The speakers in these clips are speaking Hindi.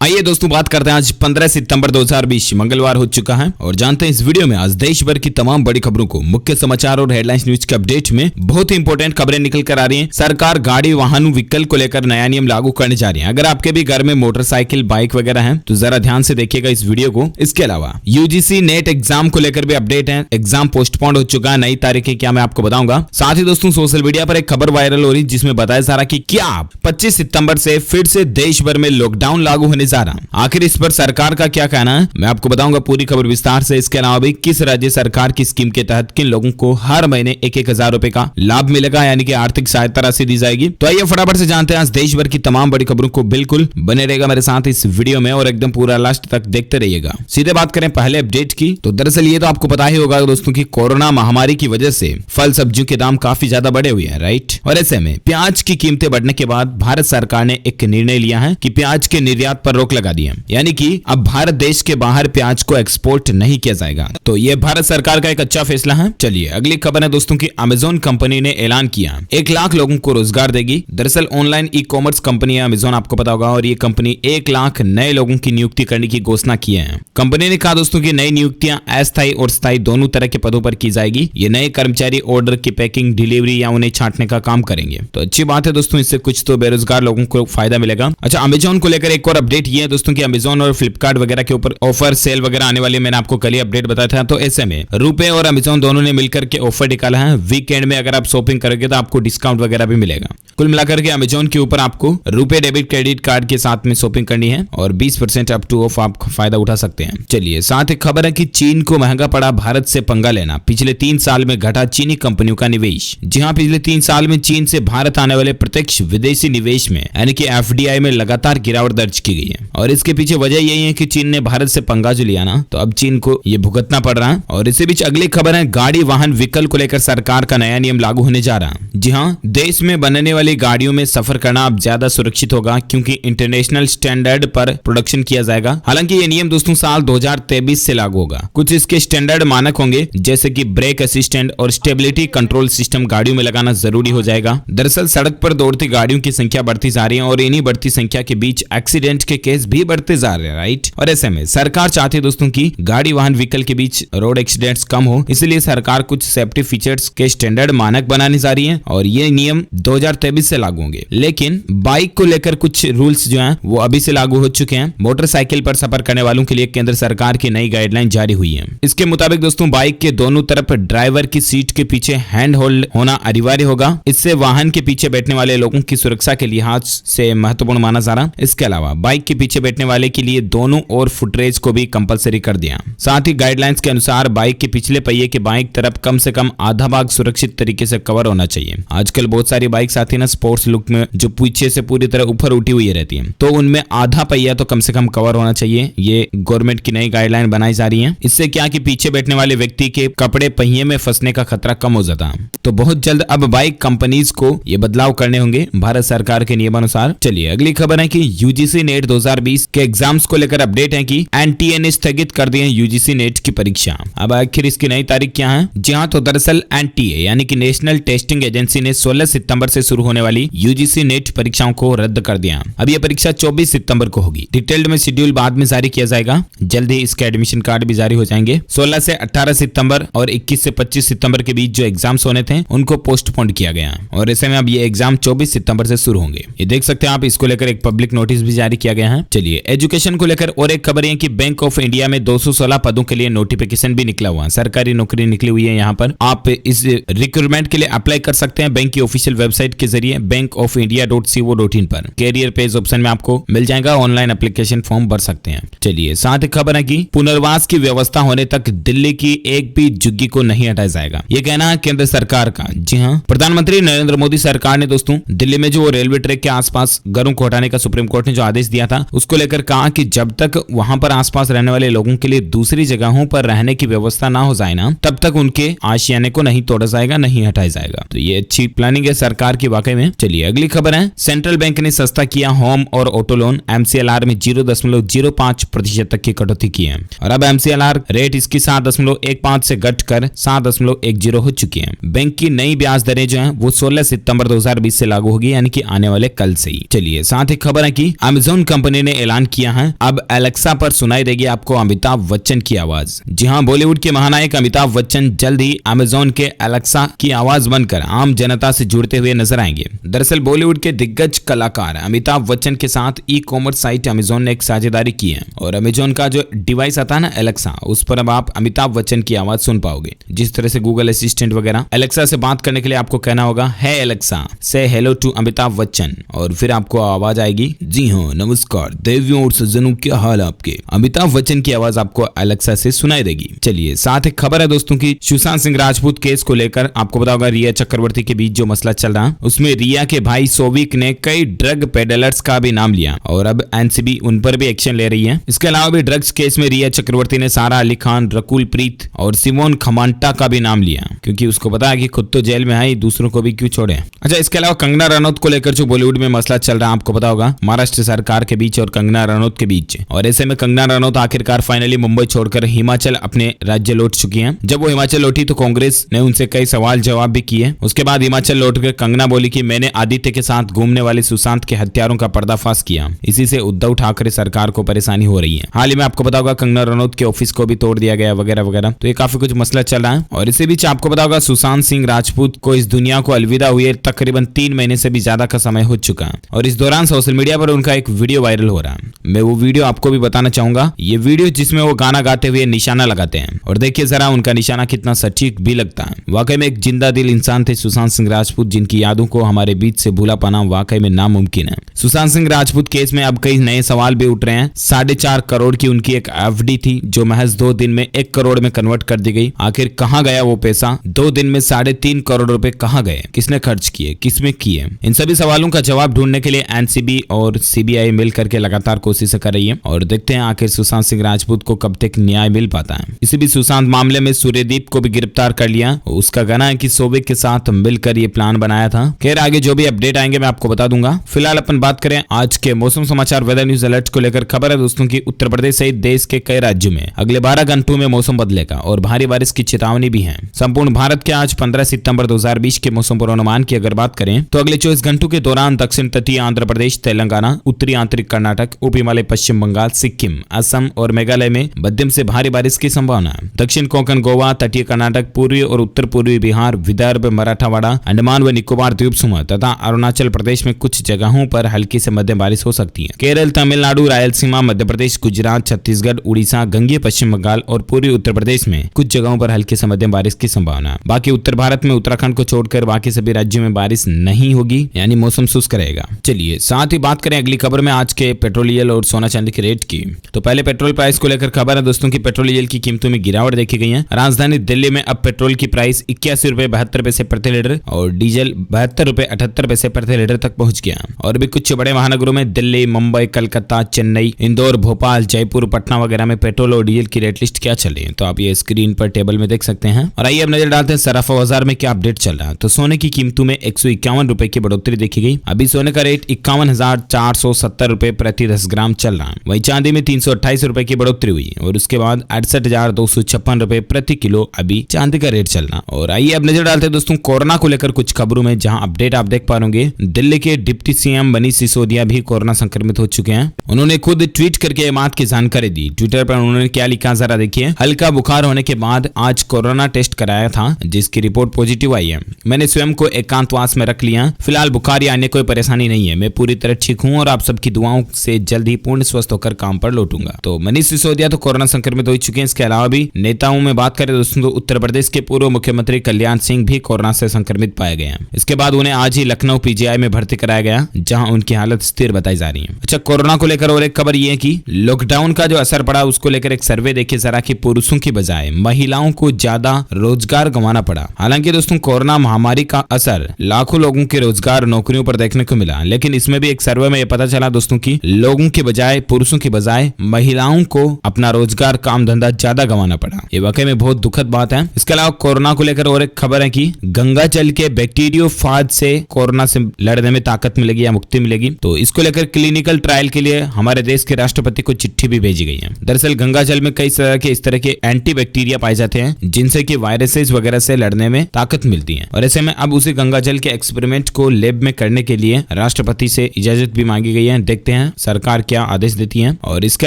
आइए दोस्तों बात करते हैं आज 15 सितंबर 2020 मंगलवार हो चुका है और जानते हैं इस वीडियो में आज देश भर की तमाम बड़ी खबरों को, मुख्य समाचार और हेडलाइंस न्यूज के अपडेट में बहुत ही इंपॉर्टेंट खबरें निकल कर आ रही हैं। सरकार गाड़ी वाहन व्हीकल को लेकर नया नियम लागू करने जा रही है। अगर आपके भी घर में मोटरसाइकिल बाइक वगैरह है तो जरा ध्यान से देखिएगा इस वीडियो को। इसके अलावा यूजीसी नेट एग्जाम को लेकर भी अपडेट है। एग्जाम पोस्टपोन हो चुका है, नई तारीखें क्या मैं आपको बताऊंगा। साथ ही दोस्तों सोशल मीडिया पर एक खबर वायरल हो रही जिसमें बताया जा रहा कि क्या 25 सितंबर से फिर से देश भर में लॉकडाउन लागू होने जा रहा है। आखिर इस पर सरकार का क्या कहना है मैं आपको बताऊंगा पूरी खबर विस्तार से। इसके अलावा भी किस राज्य सरकार की स्कीम के तहत किन लोगों को हर महीने 1,000 रुपए का लाभ मिलेगा, यानी कि आर्थिक सहायता राशि दी जाएगी। तो आइए फटाफट से जानते हैं आज देश भर की तमाम बड़ी खबरों को। बिल्कुल बने रहेगा मेरे साथ इस वीडियो में और एकदम पूरा लास्ट तक देखते रहिएगा। सीधे बात करें पहले अपडेट की तो दरअसल ये तो आपको पता ही होगा दोस्तों की कोरोना महामारी की वजह से फल सब्जियों के दाम काफी ज्यादा बढ़े हुए हैं, राइट। और ऐसे में प्याज की कीमतें बढ़ने के बाद भारत सरकार ने एक निर्णय लिया है कि प्याज के निर्यात पर रोक लगा दी है, यानी कि अब भारत देश के बाहर प्याज को एक्सपोर्ट नहीं किया जाएगा। तो ये भारत सरकार का एक अच्छा फैसला है। चलिए अगली खबर है दोस्तों की अमेजोन कंपनी ने ऐलान किया 1 लाख लोगों को रोजगार देगी। दरअसल ऑनलाइन ई कॉमर्स कंपनी है अमेजोन, आपको पता होगा, और ये कंपनी 1 लाख नए लोगों की नियुक्ति करने की घोषणा की है। कंपनी ने कहा दोस्तों की नई नियुक्तियां अस्थायी और स्थायी दोनों तरह के पदों पर की जाएगी। ये नए कर्मचारी ऑर्डर की पैकिंग, डिलीवरी या उन्हें छांटने का काम करेंगे। तो अच्छी बात है दोस्तों, इससे कुछ तो बेरोजगार लोगों को फायदा मिलेगा। अच्छा, अमेजोन को लेकर एक और अपडेट ये है दोस्तों की अमेजोन और फ्लिपकार्ट वगैरह के ऊपर ऑफर सेल वगैरह आने वाली है। मैंने आपको कल ही अपडेट बताया था। तो ऐसे में रुपए और अमेजोन दोनों ने मिलकर के ऑफर निकाला है। वीकेंड में अगर आप शॉपिंग करोगे तो आपको डिस्काउंट वगैरह भी मिलेगा। कुल मिलाकर के अमेजोन के ऊपर आपको रुपए डेबिट क्रेडिट कार्ड के साथ में शॉपिंग करनी है और 20% अप टू ऑफ आप फायदा उठा सकते हैं। चलिए साथ ही खबर है कि चीन को महंगा पड़ा भारत से पंगा लेना। पिछले 3 साल में घटा चीनी कंपनियों का निवेश। जी हां, पिछले 3 साल में चीन से भारत आने वाले प्रत्यक्ष विदेशी निवेश में यानी कि FDI में लगातार गिरावट दर्ज की गई है और इसके पीछे वजह यही है कि चीन ने भारत से पंगा जो लिया ना, तो अब चीन को ये भुगतना पड़ रहा है। और इसी बीच अगली खबर है गाड़ी वाहन व्हीकल को लेकर सरकार का नया नियम लागू होने जा रहा है। जी हाँ, देश में बनने वाली गाड़ियों में सफर करना अब ज्यादा सुरक्षित होगा क्योंकि इंटरनेशनल स्टैंडर्ड पर प्रोडक्शन किया जाएगा। हालांकि ये नियम दोस्तों साल 2023 से लागू होगा। कुछ इसके स्टैंडर्ड मानक होंगे जैसे कि ब्रेक असिस्टेंट और स्टेबिलिटी कंट्रोल सिस्टम गाड़ियों में लगाना जरूरी हो जाएगा। दरअसल सड़क पर दौड़ती गाड़ियों की संख्या बढ़ती जा रही है और इन्हीं बढ़ती संख्या के बीच एक्सीडेंट के केस भी बढ़ते जा रहे हैं, राइट। और ऐसे में सरकार चाहती है दोस्तों की गाड़ी वाहन व्हीकल के बीच रोड एक्सीडेंट्स कम हो, इसलिए सरकार कुछ सेफ्टी फीचर्स के स्टैंडर्ड मानक बनाने जा रही है और ये नियम 2023 से लागू होंगे। लेकिन बाइक को लेकर कुछ रूल्स जो हैं वो अभी से लागू हो चुके हैं। मोटरसाइकिल पर सफर करने वालों के लिए केंद्र सरकार की नई गाइडलाइन जारी हुई है। इसके मुताबिक दोस्तों बाइक के दोनों तरफ ड्राइवर की सीट के पीछे हैंड होल्ड होना अनिवार्य होगा। इससे वाहन के पीछे बैठने वाले लोगों की सुरक्षा के लिहाज से महत्वपूर्ण माना जा रहा है। इसके अलावा बाइक के पीछे बैठने वाले के लिए दोनों और फुटरेज को भी कंपलसरी कर दिया। साथ ही गाइडलाइंस के अनुसार बाइक के पिछले पहिए के बाईं तरफ कम से कम आधा भाग सुरक्षित तरीके से कवर होना चाहिए। आजकल बहुत सारी बाइक्स आती है ना स्पोर्ट्स लुक में, जो पीछे से पूरी तरह ऊपर उठी हुई रहती है, तो उनमें आधा पहिया तो कम से कम कवर होना चाहिए। ये गवर्नमेंट की नई गाइडलाइन बनाई जा रही है। इससे क्या कि पीछे बैठने वाले व्यक्ति के कपड़े पहिए में फंसने का खतरा कम हो जाता है। तो बहुत जल्द अब बाइक कंपनीज को ये बदलाव करने होंगे भारत सरकार के नियमानुसार। चलिए अगली खबर है कि यूजीसी नेट 2020 के एग्जाम्स को लेकर अपडेट है कि एनटीए ने स्थगित कर दी है यूजीसी नेट की परीक्षा। अब आखिर इसकी नई तारीख क्या है? जी हाँ, तो दरअसल एनटीए यानी कि नेशनल टेस्टिंग एजेंसी ने 16 सितंबर से शुरू होने वाली यूजीसी नेट परीक्षाओं को रद्द कर दिया। अब यह परीक्षा 24 सितंबर को होगी। डिटेल्ड में शेड्यूल बाद में जारी किया जाएगा। जल्द ही इसके एडमिशन कार्ड भी जारी हो जाएंगे। 16 से 18 सितंबर और 21 से 25 सितंबर के बीच जो एग्जाम्स होने थे उनको पोस्टपोन किया गया और ऐसे में अब ये एग्जाम 24 सितंबर से शुरू होंगे। ये देख सकते हैं आप, इसको लेकर एक पब्लिक नोटिस भी जारी किया गया है। चलिए एजुकेशन को लेकर और एक खबर है कि बैंक ऑफ इंडिया में 216 पदों के लिए नोटिफिकेशन भी निकला हुआ है। सरकारी नौकरी निकली हुई है। यहाँ पर आप इस रिक्रूटमेंट के लिए अप्लाई कर सकते हैं बैंक की ऑफिशियल वेबसाइट के जरिए bankofindia.co.in पर। कैरियर पेज ऑप्शन में आपको मिल जाएगा, ऑनलाइन एप्लीकेशन फॉर्म भर सकते हैं। चलिए साथ ही खबर है कि पुनर्वास की व्यवस्था होने तक दिल्ली की एक भी झुग्गी को नहीं हटाया जाएगा। ये कहना है केंद्र सरकार का। जी हाँ, प्रधानमंत्री नरेंद्र मोदी सरकार ने दोस्तों दिल्ली में जो रेलवे ट्रैक के आसपास घरों को हटाने का सुप्रीम कोर्ट ने जो आदेश दिया था उसको लेकर कहा कि जब तक वहां पर आसपास रहने वाले लोगों के लिए दूसरी जगहों पर रहने की व्यवस्था ना हो जाए ना, तब तक उनके आशियाने को नहीं तोड़ा जाएगा, नहीं हटाया जाएगा। तो ये अच्छी प्लानिंग है सरकार की वाकई में। चलिए अगली खबर है, सेंट्रल बैंक ने सस्ता किया होम और ऑटो लोन। MCLR में 0.05% तक की कटौती की है और अब MCLR रेट इसकी 7.15 से घटकर 7.10 हो चुकी है। बैंक की नई ब्याज दरें जो है वो 16 सितंबर 2020 से लागू होगी, यानी कि आने वाले कल से ही। चलिए साथ ही खबर है कि अमेजोन कंपनी कंपनी ने ऐलान किया है, अब एलेक्सा पर सुनाई देगी आपको अमिताभ बच्चन की आवाज। जी हाँ, बॉलीवुड के महानायक अमिताभ बच्चन जल्द ही अमेजोन के एलेक्सा की आवाज बनकर आम जनता से जुड़ते हुए नजर आएंगे। दरअसल बॉलीवुड के दिग्गज कलाकार अमिताभ बच्चन के साथ ई-कॉमर्स साइट अमेजोन ने एक साझेदारी की है और अमेजोन का जो डिवाइस आता है ना एलेक्सा, उस पर अब आप अमिताभ बच्चन की आवाज सुन पाओगे। जिस तरह से गूगल असिस्टेंट वगैरह एलेक्सा से बात करने के लिए आपको कहना होगा हे एलेक्सा से हेलो टू अमिताभ बच्चन, और फिर आपको आवाज आएगी जी हाँ नमस्कार देवियों और सज्जनों, क्या हाल आपके। अमिताभ बच्चन की आवाज आपको एलेक्सा से सुनाई देगी। चलिए साथ एक खबर है दोस्तों की सुशांत सिंह राजपूत केस को लेकर। आपको पता होगा रिया चक्रवर्ती के बीच जो मसला चल रहा है, उसमें रिया के भाई सोविक ने कई ड्रग पेडलर्स का भी नाम लिया और अब एनसीबी उन पर भी एक्शन ले रही है। इसके अलावा भी ड्रग्स केस में रिया चक्रवर्ती ने सारा अली खान, रकुल प्रीत और सिमोन खमांटा का भी नाम लिया, क्योंकि उसको पता है कि खुद तो जेल में है, दूसरों को भी क्यों छोड़े। अच्छा, इसके अलावा कंगना रनौत को लेकर जो बॉलीवुड में मसला चल रहा है, आपको पता होगा महाराष्ट्र सरकार के बीच और कंगना रनौत के बीच, और ऐसे में कंगना रनौत आखिरकार फाइनली मुंबई छोड़कर हिमाचल अपने राज्य लौट चुकी हैं। जब वो हिमाचल लौटी तो कांग्रेस ने उनसे कई सवाल जवाब भी किए। उसके बाद हिमाचल लौटकर कंगना बोली कि मैंने आदित्य के साथ घूमने वाले सुशांत के हत्यारों का पर्दाफाश किया, इसी से उद्धव ठाकरे सरकार को परेशानी हो रही है। हाल ही में आपको पता होगा कंगना रनौत के ऑफिस को भी तोड़ दिया गया वगैरह वगैरह, तो ये काफी कुछ मसला चल रहा है। और इसी बीच आपको पता होगा सुशांत सिंह राजपूत को इस दुनिया को अलविदा हुए तकरीबन 3 महीने से भी ज्यादा का समय हो चुका है, और इस दौरान सोशल मीडिया पर उनका एक वीडियो वायरल हो रहा है। मैं वो वीडियो आपको भी बताना चाहूंगा, ये वीडियो जिसमें वो गाना गाते हुए निशाना लगाते हैं, और देखिए जरा उनका निशाना कितना सटीक भी लगता है। वाकई में एक जिंदा दिल इंसान थे सुशांत सिंह राजपूत, जिनकी यादों को हमारे बीच से भूला पाना वाकई में नामुमकिन है। सुशांत सिंह राजपूत केस में अब कई नए सवाल भी उठ रहे हैं। 4.5 करोड़ की उनकी एक एफडी थी जो महज 2 दिन में 1 करोड़ में कन्वर्ट कर दी गई। आखिर कहां गया वो पैसा? 2 दिन में 3.5 करोड़ रुपए कहां गए? किसने खर्च किए, किसमें किए? इन सभी सवालों का जवाब ढूंढने के लिए एनसीबी और सीबीआई मिलकर के लगातार कोशिश कर रही है, और देखते हैं आखिर सुशांत सिंह राजपूत को कब तक न्याय मिल पाता है। इसी बीच सुशांत मामले में सूर्यदीप को भी गिरफ्तार कर लिया। उसका कहना है कि सोविक के साथ मिलकर ये प्लान बनाया था। खैर आगे जो भी अपडेट आएंगे मैं आपको बता दूंगा। फिलहाल अपन बात करें आज के मौसम समाचार वेदर न्यूज अलर्ट को लेकर। खबर है दोस्तों की उत्तर प्रदेश सहित देश के कई राज्यों में अगले 12 घंटों में मौसम बदलेगा और भारी बारिश की चेतावनी भी है। संपूर्ण भारत के आज 15 सितंबर 2020 के मौसम पूर्वानुमान की अगर बात करें तो अगले 24 घंटों के दौरान दक्षिण तटीय आंध्र प्रदेश, तेलंगाना, उत्तरी आंतरिक कर्नाटक, उप हिमालय पश्चिम बंगाल, सिक्किम, असम और मेघालय में मध्यम से भारी बारिश की संभावना है। दक्षिण कोंकण, गोवा, तटीय कर्नाटक, पूर्वी और उत्तर पूर्वी बिहार, विदर्भ, मराठवाड़ा, अंडमान व निकोबार द्वीप समूह तथा अरुणाचल प्रदेश में कुछ जगहों पर हल्की से मध्यम बारिश हो सकती है। केरल, तमिलनाडु, रायलसीमा, मध्य प्रदेश, गुजरात, छत्तीसगढ़, उड़ीसा, गंगीय पश्चिम बंगाल और पूर्वी उत्तर प्रदेश में कुछ जगहों पर हल्की से मध्यम बारिश की संभावना है। बाकी उत्तर भारत में उत्तराखंड को छोड़कर बाकी सभी राज्यों में बारिश नहीं होगी, यानी मौसम शुष्क रहेगा। चलिए साथ ही बात करें अगली खबर में आज के पेट्रोल, डीजल और सोना चांदी के रेट की। तो पहले पेट्रोल प्राइस को लेकर खबर है दोस्तों की पेट्रोल डीजल की कीमतों में गिरावट देखी गई है। राजधानी दिल्ली में अब पेट्रोल की प्राइस 81 रुपए 72 पैसे प्रति लीटर और डीजल 72 रुपए 78 पैसे प्रति लीटर तक पहुंच गया। और भी कुछ बड़े महानगरों में दिल्ली, मुंबई, कलकत्ता, चेन्नई, इंदौर, भोपाल, जयपुर, पटना वगैरह में पेट्रोल और डीजल की रेट लिस्ट क्या चल रही है, तो आप ये स्क्रीन पर टेबल में देख सकते हैं। और आइए अब नजर डालते हैं सराफा बाजार में क्या अपडेट चल रहा है। तो सोने की कीमतों में 151 रुपए की बढ़ोतरी देखी गई। अभी सोने का रेट 51,470 रुपए प्रति 10 ग्राम चल रहा है। वहीं चांदी में 328 रुपए की बढ़ोतरी हुई और उसके बाद 68,256 रुपए प्रति किलो अभी चांदी का रेट चल रहा। और आइए अब नजर डालते हैं दोस्तों कोरोना को लेकर कुछ खबरों में, जहां अपडेट आप देख पा रहे दिल्ली के डिप्टी सीएम मनीष सिसोदिया भी कोरोना संक्रमित हो चुके हैं। उन्होंने खुद ट्वीट करके ये बात की जानकारी दी। ट्विटर पर उन्होंने क्या लिखा जरा देखिए। हल्का बुखार होने के बाद आज कोरोना टेस्ट कराया था जिसकी रिपोर्ट पॉजिटिव आई है। मैंने स्वयं को एकांतवास में रख लिया। फिलहाल बुखार या अन्य कोई परेशानी नहीं है। मैं पूरी तरह ठीक हूँ और आप सबकी दुआओं से जल्द ही पूर्ण स्वस्थ होकर काम पर लौटूंगा। तो मनीष सिसोदिया तो कोरोना संक्रमित हो चुके हैं। इसके अलावा भी नेताओं में बात करें दोस्तों तो उत्तर प्रदेश के पूर्व मुख्यमंत्री कल्याण सिंह भी कोरोना से संक्रमित पाए गए हैं। इसके बाद उन्हें आज ही लखनऊ पीजीआई में भर्ती कराया गया जहां उनकी हालत स्थिर बताई जा रही है। अच्छा, कोरोना को लेकर और एक खबर ये है कि लॉकडाउन का जो असर पड़ा उसको लेकर एक सर्वे देखिए जरा कि पुरुषों की बजाय महिलाओं को ज्यादा रोजगार गंवाना पड़ा। हालांकि दोस्तों कोरोना महामारी का असर लाखों लोगों के रोजगार नौकरियों पर देखने को मिला, लेकिन इसमें भी एक सर्वे में यह पता चला दोस्तों की लोगों के बजाय पुरुषों की बजाय महिलाओं को अपना रोजगार काम धंधा ज्यादा गंवाना पड़ा। ये वाकई में बहुत दुखद बात है। इसके अलावा कोरोना को लेकर और एक खबर है कि गंगा जल के बैक्टीरियोफाज से कोरोना से लड़ने में ताकत मिलेगी या मुक्ति मिलेगी। तो इसको लेकर क्लिनिकल ट्रायल के लिए हमारे देश के राष्ट्रपति को चिट्ठी भी भेजी गई है। दरअसल गंगा जल में कई तरह के इस तरह के एंटी बैक्टीरिया पाए जाते हैं जिनसे कि वायरसेस वगैरह से लड़ने में ताकत मिलती है। और ऐसे में अब उसी गंगा जल के एक्सपेरिमेंट को लैब में करने के लिए राष्ट्रपति से इजाजत भी मांगी गई है। देखते हैं हैं सरकार क्या आदेश देती है। और इसके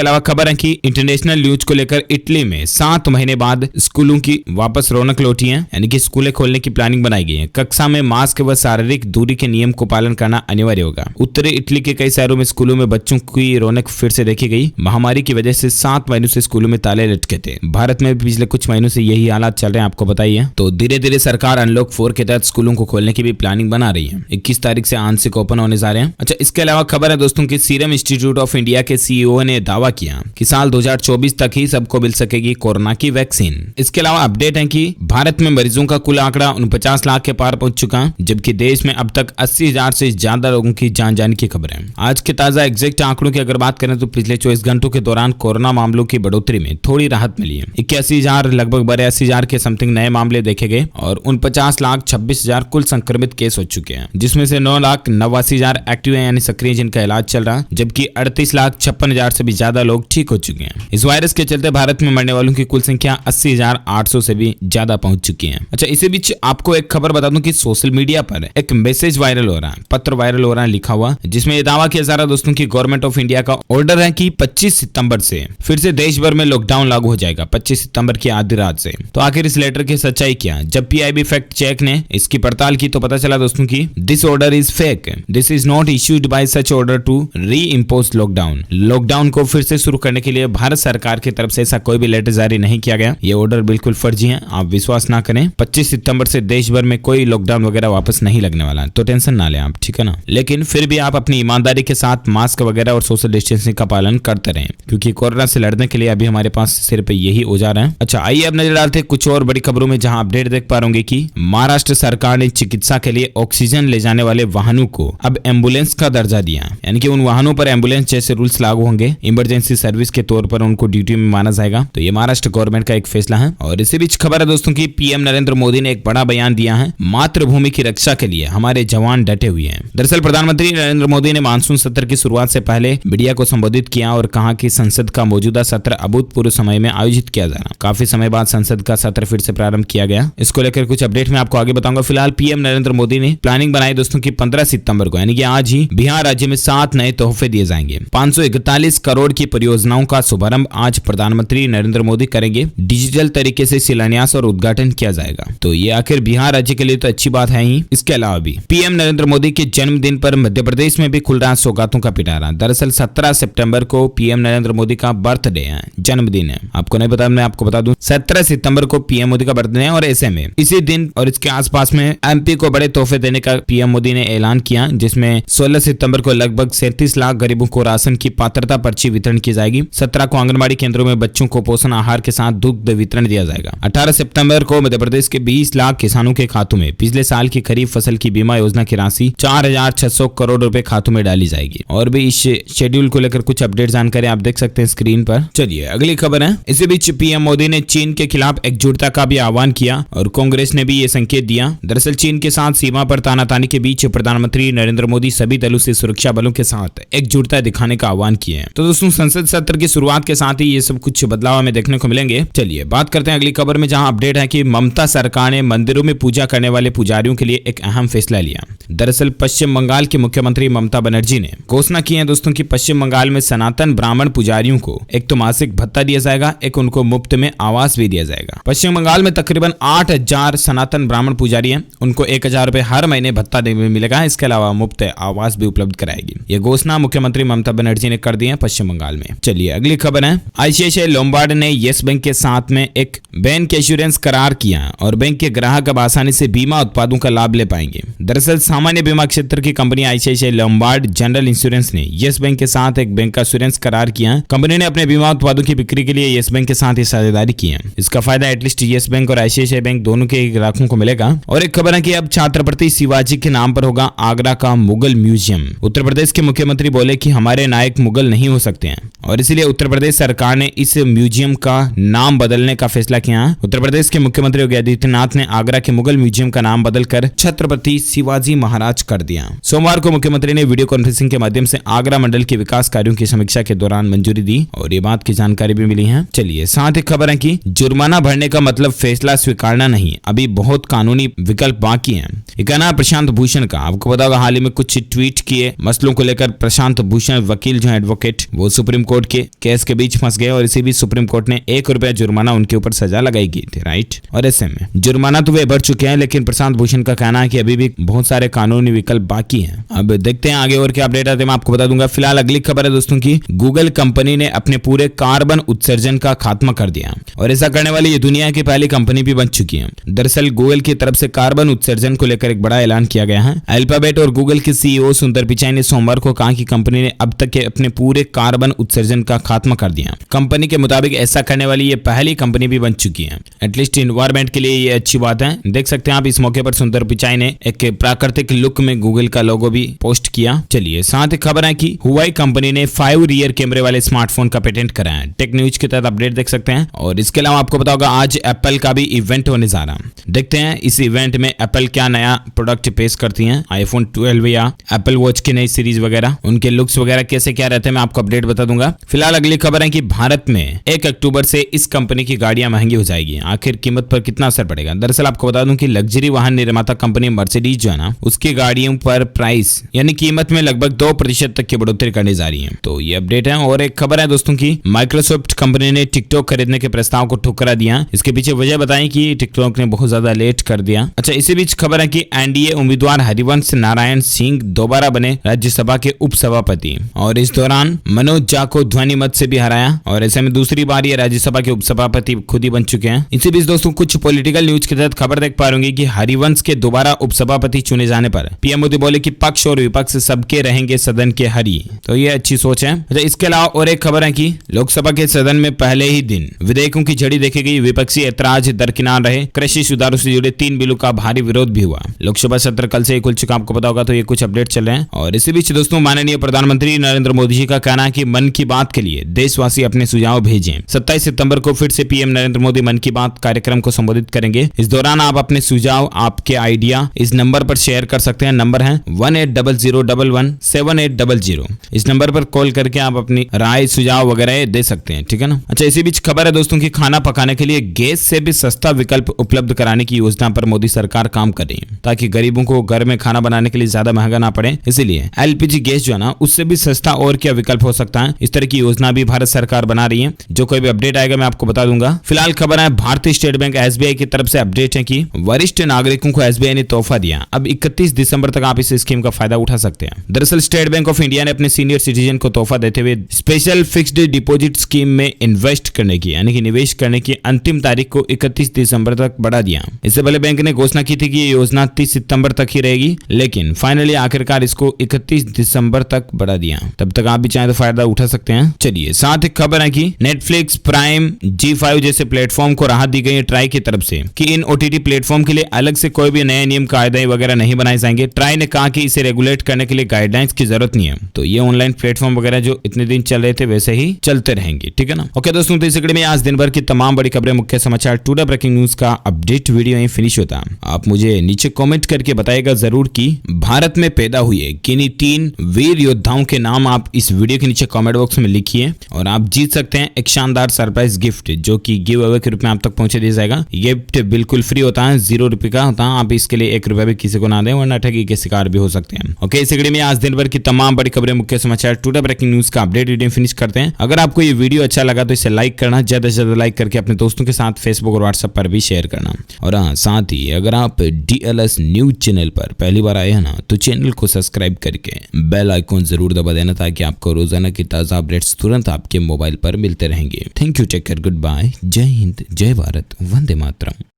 अलावा खबर है कि इंटरनेशनल न्यूज को लेकर इटली में 7 महीने बाद स्कूलों की वापस रौनक लौटी है, यानी कि स्कूलें खोलने की प्लानिंग बनाई गई है। कक्षा में मास्क व शारीरिक दूरी के नियम को पालन करना अनिवार्य होगा। उत्तरी इटली के कई शहरों में स्कूलों में बच्चों की रौनक फिर से देखी गई। महामारी की वजह से 7 महीनों से स्कूलों में ताले लटके थे। भारत में पिछले कुछ महीनों से यही हालात चल रहे हैं, आपको बताइए। तो धीरे धीरे सरकार अनलॉक 4 के तहत स्कूलों को खोलने की भी प्लानिंग बना रही है। 21 तारीख से आंशिक ओपन होने जा रहे हैं। अच्छा, इसके अलावा खबर है दोस्तों की सीरम इंस्टीट्यूट ऑफ इंडिया के सीईओ ने दावा किया कि साल 2024 तक ही सबको मिल सकेगी कोरोना की वैक्सीन। इसके अलावा अपडेट है कि भारत में मरीजों का कुल आंकड़ा 49 लाख के पार पहुंच चुका है, जबकि देश में अब तक 80,000 से ज्यादा लोगों की जान जाने की खबर है। आज के ताजा एग्जैक्ट आंकड़ों की अगर बात करें तो पिछले 24 घंटों के दौरान कोरोना मामलों की बढ़ोतरी में थोड़ी राहत मिली है। 81,000 लगभग 82,000 के समथिंग नए मामले देखे गए और 49,26,000 कुल संक्रमित केस हो चुके हैं, जिसमें से 9,89,000 एक्टिव है यानी सक्रिय जिनका इलाज चल रहा है, जबकि 38,56,000 से भी ज्यादा लोग ठीक हो चुके हैं। इस वायरस के चलते भारत में मरने वालों की कुल संख्या 80,800 से भी ज्यादा पहुंच चुकी है। अच्छा, इसी बीच आपको एक खबर बता दूं कि सोशल मीडिया पर एक मैसेज वायरल हो रहा है, पत्र वायरल हो रहा है लिखा हुआ, जिसमें यह दावा किया जा रहा है दोस्तों की गवर्नमेंट ऑफ इंडिया का ऑर्डर है कि 25 सितंबर से फिर से देश भर में लॉकडाउन लागू हो जाएगा, 25 सितंबर की आधी रात से। तो आखिर इस लेटर की सच्चाई क्या? जब पीआईबी फैक्ट चेक ने इसकी पड़ताल की तो पता चला दोस्तों की this order is fake, this is not issued by such order to reimpose lockdown. Lockdown को फिर से शुरू करने के लिए भारत सरकार की तरफ से ऐसा कोई भी लेटर जारी नहीं किया गया। ये ऑर्डर बिल्कुल फर्जी है, आप विश्वास ना करें। 25 सितंबर से देश भर में कोई लॉकडाउन वगैरह वापस नहीं लगने वाला है, तो टेंशन ना लें आप, ठीक है ना। लेकिन फिर भी आप अपनी ईमानदारी के साथ मास्क वगैरह और सोशल डिस्टेंसिंग का पालन करते रहें, क्योंकि कोरोना से लड़ने के लिए अभी हमारे पास सिर्फ यही औजार है। अच्छा, आइए अब नजर डालते कुछ और बड़ी खबरों में, जहां अपडेट देख पा रहे कि महाराष्ट्र सरकार ने चिकित्सा के लिए ऑक्सीजन ले जाने वाले वाहनों को अब एम्बुलेंस का दर्जा दिया, यानी कि उन वाहनों पर एम्बुलेंस जैसे रूल्स लागू होंगे, इमरजेंसी सर्विस के तौर पर उनको ड्यूटी में माना जाएगा। तो ये महाराष्ट्र गवर्नमेंट का एक फैसला है। और इसी बीच खबर है दोस्तों की पीएम नरेंद्र मोदी ने एक बड़ा बयान दिया है, मातृभूमि की रक्षा के लिए हमारे जवान डटे हुए हैं। दरअसल प्रधानमंत्री नरेंद्र मोदी ने मानसून सत्र की शुरुआत से पहले मीडिया को संबोधित किया और कहा कि संसद का मौजूदा सत्र अभूतपूर्व समय में आयोजित किया जा रहा। काफी समय बाद संसद का सत्र फिर से प्रारंभ किया गया। इसको लेकर कुछ अपडेट मैं आपको आगे बताऊंगा। फिलहाल पीएम नरेंद्र मोदी ने प्लानिंग बनाई दोस्तों की 15 सितंबर को, यानी कि आज ही बिहार राज्य में 7 नए तोहफे दिए जाएंगे। 541 करोड़ की परियोजनाओं का शुभारंभ आज प्रधानमंत्री नरेंद्र मोदी करेंगे। डिजिटल तरीके से शिलान्यास और उद्घाटन किया जाएगा। तो ये आखिर बिहार राज्य के लिए तो अच्छी बात है ही। इसके अलावा भी पीएम नरेंद्र मोदी के जन्मदिन पर मध्य प्रदेश में भी खुल रहा सौगातों का पिटारा। दरअसल 17 सितंबर को पीएम नरेंद्र मोदी का बर्थडे है, जन्मदिन है। आपको नहीं पता, मैं आपको बता दूं 17 सितंबर को पीएम मोदी का बर्थडे है। और ऐसे में इसी दिन और इसके आसपास में एमपी को बड़े तोहफे देने का पीएम मोदी ने ऐलान किया, जिसमें 16 सितंबर को लगभग 37 लाख गरीबों को राशन की पात्रता पर्ची वितरण की जाएगी। 17 को आंगनबाड़ी केंद्रों में बच्चों को पोषण आहार के साथ दुग्ध वितरण दिया जाएगा। 18 सितंबर को मध्य प्रदेश के 20 लाख किसानों के खातों में पिछले साल की खरीफ फसल की बीमा योजना की राशि 4,600 करोड़ रुपए खातों में डाली जाएगी। और भी इस शेड्यूल को लेकर कुछ अपडेट जानकारी आप देख सकते हैं स्क्रीन पर। चलिए अगली खबर है। इसी बीच पीएम मोदी ने चीन के खिलाफ एकजुटता का भी आह्वान किया और कांग्रेस ने भी ये संकेत दिया। दरअसल चीन के साथ सीमा पर तानातानी के बीच प्रधानमंत्री नरेंद्र मोदी सभी दलों से सुरक्षा बलों के साथ एकजुटता दिखाने का आह्वान किए हैं। तो दोस्तों संसद सत्र की शुरुआत के साथ ही ये सब कुछ बदलाव हमें देखने को मिलेंगे। चलिए बात करते हैं अगली खबर में, जहां अपडेट है कि ममता सरकार ने मंदिरों में पूजा करने वाले पुजारियों के लिए एक अहम फैसला लिया। दरअसल पश्चिम बंगाल की मुख्यमंत्री ममता बनर्जी ने घोषणा की है दोस्तों की पश्चिम बंगाल में सनातन ब्राह्मण पुजारियों को एक तो मासिक भत्ता दिया जाएगा, एक उनको मुफ्त में आवास भी दिया जाएगा। पश्चिम बंगाल में तकरीबन 8,000 सनातन ब्राह्मण पुजारी हैं, उनको 1,000 रुपए हर महीने भत्ता मिलेगा। इसके अलावा मुफ्त आवास भी उपलब्ध कराएगी। ये घोषणा मुख्यमंत्री ममता बनर्जी ने कर दी है पश्चिम बंगाल में। चलिए अगली खबर है। आईसीआईसीआई लोम्बार्ड ने येस बैंक के साथ में एक बैंक एश्योरेंस करार किया और बैंक के ग्राहक अब आसानी से बीमा उत्पादों का लाभ ले पाएंगे। दरअसल सामान्य बीमा क्षेत्र की company ICICI Lombard general insurance ने येस बैंक के साथ एक बैंक का एश्योरेंस करार किया। कंपनी ने अपने बीमा उत्पादों की बिक्री के लिए येस बैंक के साथ साझेदारी की है। इसका फायदा एटलीस्ट येस बैंक और आईसीआईसीआई बैंक दोनों के ग्राहकों को मिलेगा। और एक खबर है कि अब छत्रपति शिवाजी के नाम पर होगा आगरा का मुगल म्यूजियम। उत्तर प्रदेश के मुख्यमंत्री बोले कि हमारे नायक मुगल नहीं हो सकते हैं और इसलिए उत्तर प्रदेश सरकार ने इस म्यूजियम का नाम बदलने का फैसला किया। उत्तर प्रदेश के मुख्यमंत्री योगी आदित्यनाथ ने आगरा के मुगल म्यूजियम का नाम बदलकर छत्रपति शिवाजी महाराज कर दिया। सोमवार को मुख्यमंत्री ने वीडियो कॉन्फ्रेंसिंग के माध्यम से आगरा मंडल के विकास कार्यों की समीक्षा के दौरान मंजूरी दी और ये बात की जानकारी भी मिली है। चलिए साथ ही खबर है कि जुर्माना भरने का मतलब फैसला स्वीकारना नहीं, अभी बहुत कानूनी विकल्प बाकी हैं। ये कहना प्रशांत भूषण का। आपको पता होगा हाल ही में कुछ ट्वीट किए मसलों को लेकर प्रशांत प्रशांत भूषण वकील जो एडवोकेट वो सुप्रीम कोर्ट के केस के बीच फंस गए और इसी बीच सुप्रीम कोर्ट ने ₹1 जुर्माना उनके ऊपर सजा लगाई गई थी, राइट। और ऐसे में जुर्माना तो वे भर चुके हैं, लेकिन प्रशांत भूषण का कहना है कि अभी भी बहुत सारे कानूनी विकल्प बाकी हैं। अब देखते हैं आगे और क्या अपडेट आते हैं, मैं आपको बता दूंगा। फिलहाल अगली खबर है दोस्तों की, गूगल कंपनी ने अपने पूरे कार्बन उत्सर्जन का खात्मा कर दिया और ऐसा करने वाली ये दुनिया की पहली कंपनी भी बन चुकी है। दरअसल गूगल की तरफ से कार्बन उत्सर्जन को लेकर एक बड़ा ऐलान किया गया है। अल्फाबेट और गूगल के सीईओ सुंदर पिचाई ने सोमवार को कहा कि कंपनी ने अब तक के अपने पूरे कार्बन उत्सर्जन का खात्मा कर दिया। कंपनी के मुताबिक ऐसा करने वाली ये पहली कंपनी भी बन चुकी है। एटलीस्ट एनवायरमेंट के लिए ये अच्छी बात है। देख सकते हैं आप इस मौके पर सुंदर पिचाई ने एक प्राकृतिक लुक में गूगल का लोगो भी पोस्ट किया। चलिए साथ ही खबर है कि हुआई कंपनी ने 5 रियर कैमरे वाले स्मार्टफोन का पेटेंट कराया है। टेक न्यूज के तहत अपडेट देख सकते हैं। और इसके अलावा आपको पता होगा आज एप्पल का भी इवेंट होने जा रहा है। देखते हैं इस इवेंट में एप्पल क्या नया प्रोडक्ट पेश करती है। आईफोन 12 या एप्पल वॉच की नई सीरीज वगैरह, उनके लुक्स वगैरह कैसे क्या रहते हैं, मैं आपको अपडेट बता दूंगा। फिलहाल अगली खबर है कि भारत में 1 अक्टूबर से इस कंपनी की गाड़ियां महंगी हो जाएगी। आखिर कीमत पर कितना असर पड़ेगा? दरअसल आपको बता दूं कि लग्जरी वाहन निर्माता कंपनी मर्सिडीज जो है ना, उसकी गाड़ियों पर प्राइस यानी कीमत में लगभग 2% तक की बढ़ोतरी करने जा रही है। तो ये अपडेट है। और एक खबर है दोस्तों की, माइक्रोसॉफ्ट कंपनी ने टिकटॉक खरीदने के प्रस्ताव को ठुकरा दिया। इसके पीछे वजह बताई कि टिकटॉक ने बहुत ज्यादा लेट कर दिया। अच्छा, इसी बीच खबर है कि एनडीए उम्मीदवार हरिवंश नारायण सिंह दोबारा बने राज्यसभा के उपसभापति और इस दौरान मनोज झा को ध्वनि मत से भी हराया और ऐसे में दूसरी बार ये राज्यसभा के उपसभापति खुद ही बन चुके हैं। इसी बीच दोस्तों कुछ पॉलिटिकल न्यूज के तहत खबर देख पा रहे कि हरिवंश के दोबारा उपसभापति चुने जाने पर पीएम मोदी बोले कि पक्ष और विपक्ष सबके रहेंगे सदन के हरी। तो ये अच्छी सोच है। अच्छा, इसके अलावा और एक खबर है कि लोकसभा के सदन में पहले ही दिन विधेयकों की झड़ी देखी गई। विपक्षी ऐतराज दरकिनार रहे। कृषि सुधारों से जुड़े 3 बिलों का भारी विरोध भी हुआ। लोकसभा सत्र कल से खुल चुका, आपको पता होगा। तो ये कुछ अपडेट चल रहे हैं। और इसी बीच दोस्तों माननीय प्रधानमंत्री नरेंद्र मोदी जी का कहना है कि मन की बात के लिए देशवासी अपने सुझाव भेजें। 27 सितंबर को फिर से पीएम नरेंद्र मोदी मन की बात कार्यक्रम को संबोधित करेंगे। इस दौरान आप अपने सुझाव, आपके आइडिया इस नंबर पर शेयर कर सकते हैं। नंबर है 1800117800। इस नंबर पर कॉल करके आप अपनी राय, सुझाव वगैरह दे सकते हैं, ठीक है ना। अच्छा, इसी बीच खबर है दोस्तों की, खाना पकाने के लिए गैस से भी सस्ता विकल्प उपलब्ध कराने की योजना पर मोदी सरकार काम कर रही है ताकि गरीबों को घर में खाना बनाने के लिए ज्यादा महंगा ना पड़े। इसीलिए एलपीजी गैस जो है ना, उससे भी सस्ता और क्या विकल्प हो सकता है, इस तरह की योजना भी भारत सरकार बना रही है। जो कोई भी अपडेट आएगा मैं आपको बता दूंगा। फिलहाल खबर है भारतीय स्टेट बैंक एसबीआई की तरफ से अपडेट है कि वरिष्ठ नागरिकों को एसबीआई ने तोहफा दिया। अब 31 दिसंबर तक आप इस स्कीम का फायदा उठा सकते हैं। दरअसल स्टेट बैंक ऑफ इंडिया ने अपने सीनियर सिटीजन को तोहफा देते हुए स्पेशल फिक्स्ड डिपॉजिट स्कीम में इन्वेस्ट करने की यानी कि निवेश करने की अंतिम तारीख को 31 दिसंबर तक बढ़ा दिया। इससे पहले बैंक ने घोषणा की थी कि ये योजना 30 सितंबर तक ही रहेगी, लेकिन फाइनली आखिरकार इसको 31 दिसंबर तक बढ़ा दिया। तब तक आप भी चाहे तो फायदा उठा सकते हैं। चलिए साथ ही खबर है कि नेटफ्लिक्स, प्राइम, G5 जैसे प्लेटफॉर्म को राहत दी गई है ट्राई की तरफ से कि इन ओटीटी प्लेटफॉर्म के लिए अलग से कोई भी नए नियम, कायदे वगैरह नहीं बनाए जाएंगे। ट्राई ने कहा कि इसे रेगुलेट करने के लिए गाइडलाइंस की जरूरत नहीं है। तो ये ऑनलाइन प्लेटफॉर्म वगैरह जो इतने दिन चल रहे थे वैसे ही चलते रहेंगे, ठीक है ना। ओके दोस्तों, तो इस वीडियो में आज दिन भर की तमाम बड़ी खबरें, मुख्य समाचार, टुडे ब्रेकिंग न्यूज का अपडेट वीडियो यहीं फिनिश होता। आप मुझे नीचे कमेंट करके बताइएगा जरूर कि भारत में पैदा हुए किन्हीं 3 वीर योद्धाओं के नाम आप इस वीडियो के नीचे कमेंट बॉक्स में लिखिए और आप जीत सकते हैं एक शानदार सरप्राइज गिफ्ट जो कि गिव अवे के रूप में आप तक पहुंचे दिया जाएगा। ये गिफ्ट बिल्कुल फ्री होता है, 0 रुपए का होता है। आप इसके लिए 1 रुपया भी किसी को ना दें वरना ठगी के शिकार भी हो सकते हैं। ओके, इस वीडियो में आज दिन भर की तमाम बड़ी खबरें, मुख्य समाचार, टुडे ब्रेकिंग न्यूज का अपडेट वीडियो फिनिश करते हैं। अगर आपको ये वीडियो अच्छा लगा तो इसे लाइक करना, ज्यादा से ज्यादा लाइक करके अपने दोस्तों के साथ फेसबुक और व्हाट्सएप पर भी शेयर करना। और हाँ, साथ ही अगर आप DLS न्यूज चैनल पर पहली बार आए हैं ना, तो चैनल को सब्सक्राइब करके बेल आइकॉन जरूर दबा देना ताकि आपको रोजाना की ताजा अपडेट्स तुरंत आपके मोबाइल पर मिलते रहेंगे। Thank you, take care, goodbye, जय हिंद, जय भारत, वंदे मातरम।